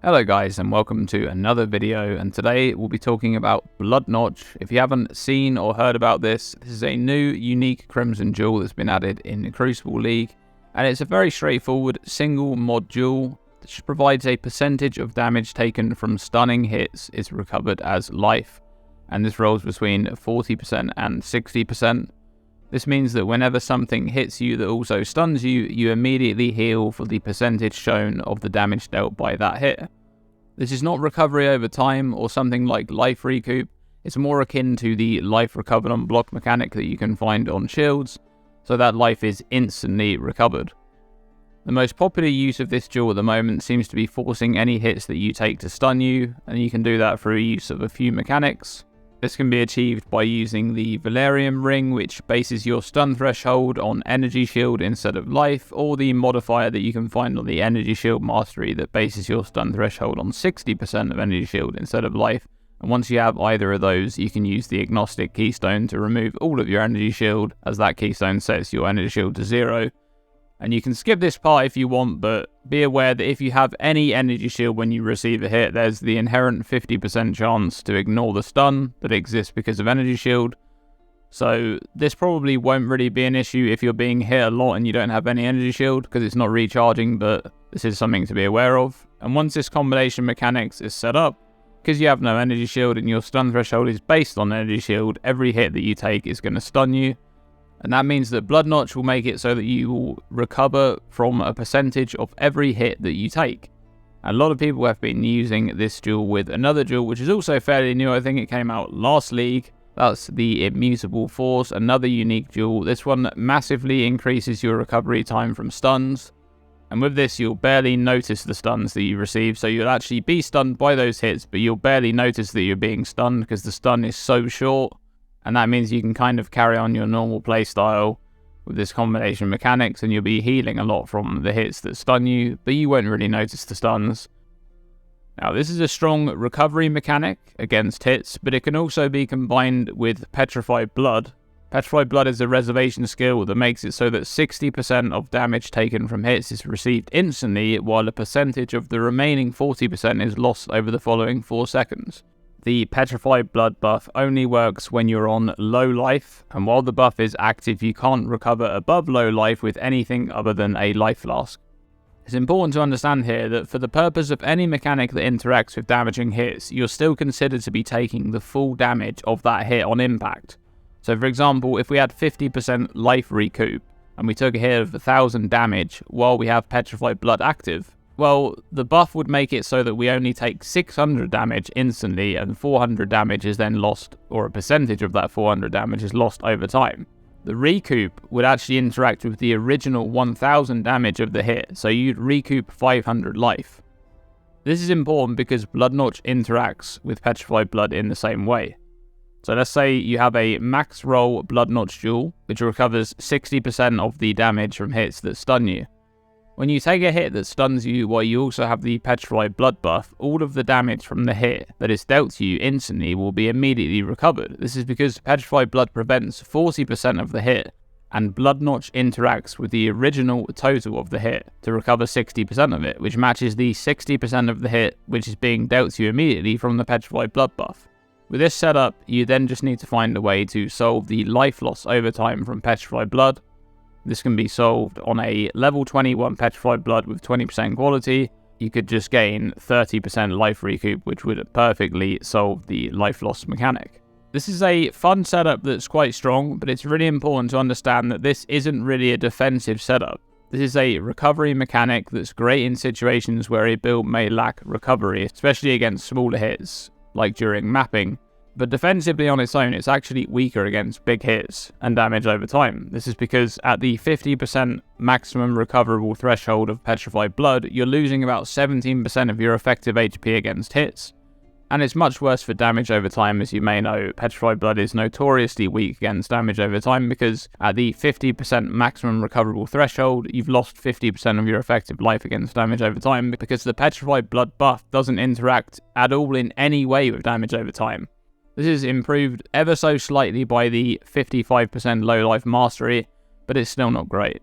Hello guys, and welcome to another video, and today we'll be talking about BLOODNOTCH. If you haven't seen or heard about this is a new unique Crimson jewel that's been added in the Crucible League, and it's a very straightforward single mod jewel that provides a percentage of damage taken from stunning hits is recovered as life, and this rolls between 40% and 60%. This means that whenever something hits you that also stuns you, you immediately heal for the percentage shown of the damage dealt by that hit. This is not recovery over time or something like life recoup. It's more akin to the life recovered on block mechanic that you can find on shields, so that life is instantly recovered. The most popular use of this jewel at the moment seems to be forcing any hits that you take to stun you, and you can do that through use of a few mechanics. This can be achieved by using the Valerium ring, which bases your stun threshold on energy shield instead of life, or the modifier that you can find on the energy shield mastery that bases your stun threshold on 60% of energy shield instead of life. And once you have either of those, you can use the agnostic keystone to remove all of your energy shield, as that keystone sets your energy shield to 0. And you can skip this part if you want, but be aware that if you have any energy shield when you receive a hit, there's the inherent 50% chance to ignore the stun that exists because of energy shield. So this probably won't really be an issue if you're being hit a lot and you don't have any energy shield, because it's not recharging, but this is something to be aware of. And once this combination mechanics is set up, because you have no energy shield and your stun threshold is based on energy shield, every hit that you take is going to stun you. And that means that BLOODNOTCH will make it so that you will recover from a percentage of every hit that you take. And a lot of people have been using this jewel with another jewel, which is also fairly new. I think it came out last league. That's the Immutable Force, another unique jewel. This one massively increases your recovery time from stuns. And with this, you'll barely notice the stuns that you receive. So you'll actually be stunned by those hits, but you'll barely notice that you're being stunned because the stun is so short. And that means you can kind of carry on your normal playstyle with this combination mechanics, and you'll be healing a lot from the hits that stun you, but you won't really notice the stuns. Now, this is a strong recovery mechanic against hits, but it can also be combined with Petrified Blood. Petrified Blood is a reservation skill that makes it so that 60% of damage taken from hits is received instantly, while a percentage of the remaining 40% is lost over the following 4 seconds. The Petrified Blood buff only works when you're on low life, and while the buff is active, you can't recover above low life with anything other than a life flask. It's important to understand here that for the purpose of any mechanic that interacts with damaging hits, you're still considered to be taking the full damage of that hit on impact. So for example, if we had 50% life recoup, and we took a hit of 1000 damage while we have Petrified Blood active, well, the buff would make it so that we only take 600 damage instantly, and 400 damage is then lost, or a percentage of that 400 damage is lost over time. The recoup would actually interact with the original 1000 damage of the hit, so you'd recoup 500 life. This is important because BLOODNOTCH interacts with Petrified Blood in the same way. So let's say you have a max roll BLOODNOTCH jewel, which recovers 60% of the damage from hits that stun you. When you take a hit that stuns you while you also have the Petrified Blood buff, all of the damage from the hit that is dealt to you instantly will be immediately recovered. This is because Petrified Blood prevents 40% of the hit, and BLOODNOTCH interacts with the original total of the hit to recover 60% of it, which matches the 60% of the hit which is being dealt to you immediately from the Petrified Blood buff. With this setup, you then just need to find a way to solve the life loss over time from Petrified Blood. This can be solved on a level 21 Petrified Blood with 20% quality. You could just gain 30% life recoup, which would perfectly solve the life loss mechanic. This is a fun setup that's quite strong, but it's really important to understand that this isn't really a defensive setup. This is a recovery mechanic that's great in situations where a build may lack recovery, especially against smaller hits, like during mapping. But defensively on its own, it's actually weaker against big hits and damage over time. This is because at the 50% maximum recoverable threshold of Petrified Blood, you're losing about 17% of your effective HP against hits. And it's much worse for damage over time. As you may know, Petrified Blood is notoriously weak against damage over time because at the 50% maximum recoverable threshold, you've lost 50% of your effective life against damage over time, because the Petrified Blood buff doesn't interact at all in any way with damage over time. This is improved ever so slightly by the 55% low life mastery, but it's still not great.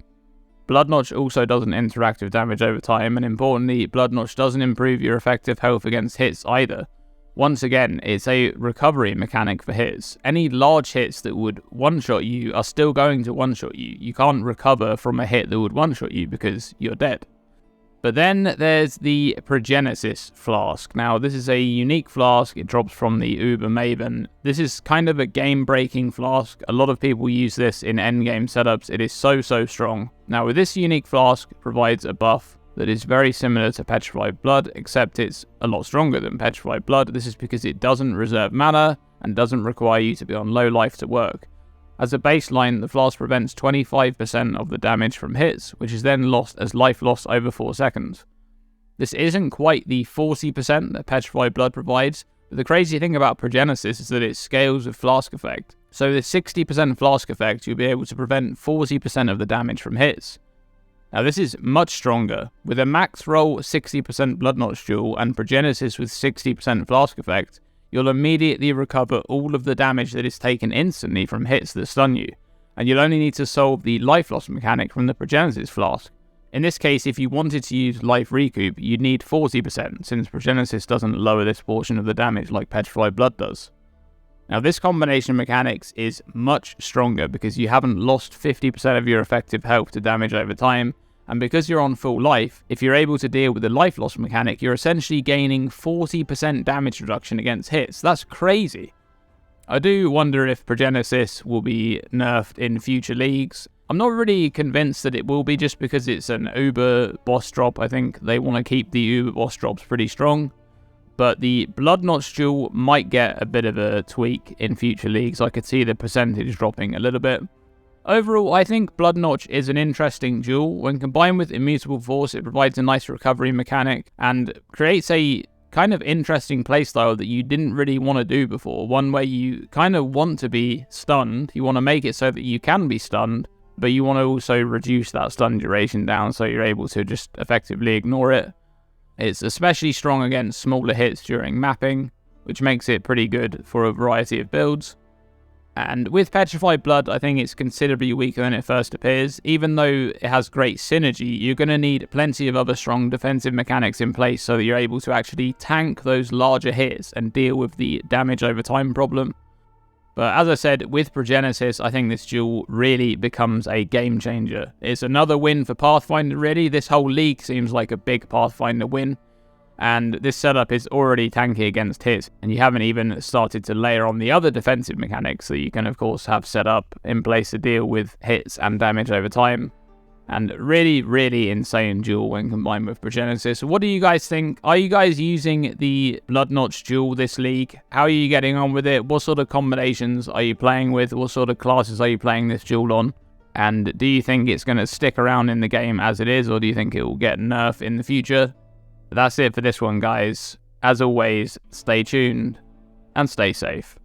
BLOODNOTCH also doesn't interact with damage over time, and importantly, BLOODNOTCH doesn't improve your effective health against hits either. Once again, it's a recovery mechanic for hits. Any large hits that would one-shot you are still going to one-shot you. You can't recover from a hit that would one-shot you because you're dead. But then there's the Progenesis flask. Now, this is a unique flask. It drops from the Uber Maven. This is kind of a game-breaking flask. A lot of people use this in endgame setups. It is so strong. Now, with this unique flask, it provides a buff that is very similar to Petrified Blood, except it's a lot stronger than Petrified Blood. This is because it doesn't reserve mana and doesn't require you to be on low life to work. As a baseline, the flask prevents 25% of the damage from hits, which is then lost as life loss over 4 seconds. This isn't quite the 40% that Petrified Blood provides, but the crazy thing about Progenesis is that it scales with Flask Effect. So with 60% Flask Effect, you'll be able to prevent 40% of the damage from hits. Now this is much stronger. With a max roll 60% BLOODNOTCH duel and Progenesis with 60% Flask Effect, you'll immediately recover all of the damage that is taken instantly from hits that stun you, and you'll only need to solve the life loss mechanic from the Progenesis flask. In this case, if you wanted to use life recoup, you'd need 40%, since Progenesis doesn't lower this portion of the damage like Petrified Blood does. Now this combination of mechanics is much stronger because you haven't lost 50% of your effective health to damage over time, and because you're on full life, if you're able to deal with the life loss mechanic, you're essentially gaining 40% damage reduction against hits. That's crazy. I do wonder if Progenesis will be nerfed in future leagues. I'm not really convinced that it will be just because it's an Uber boss drop. I think they want to keep the Uber boss drops pretty strong. But the BLOODNOTCH duel might get a bit of a tweak in future leagues. I could see the percentage dropping a little bit. Overall, I think BLOODNOTCH is an interesting duel. When combined with Immutable Force, it provides a nice recovery mechanic and creates a kind of interesting playstyle that you didn't really want to do before. One where you kind of want to be stunned. You want to make it so that you can be stunned, but you want to also reduce that stun duration down so you're able to just effectively ignore it. It's especially strong against smaller hits during mapping, which makes it pretty good for a variety of builds. And with Petrified Blood, I think it's considerably weaker than it first appears. Even though it has great synergy, you're going to need plenty of other strong defensive mechanics in place so that you're able to actually tank those larger hits and deal with the damage over time problem. But as I said, with Progenesis, I think this duel really becomes a game changer. It's another win for Pathfinder, really. This whole league seems like a big Pathfinder win. And this setup is already tanky against hits, and you haven't even started to layer on the other defensive mechanics that you can of course have set up in place to deal with hits and damage over time. And really insane duel when combined with Progenesis. What do you guys think? Are you guys using the BLOODNOTCH duel this league? How are you getting on with it? What sort of combinations are you playing with? What sort of classes are you playing this duel on? And do you think it's going to stick around in the game as it is, or do you think it will get nerfed in the future? But that's it for this one, guys. As always, stay tuned and stay safe.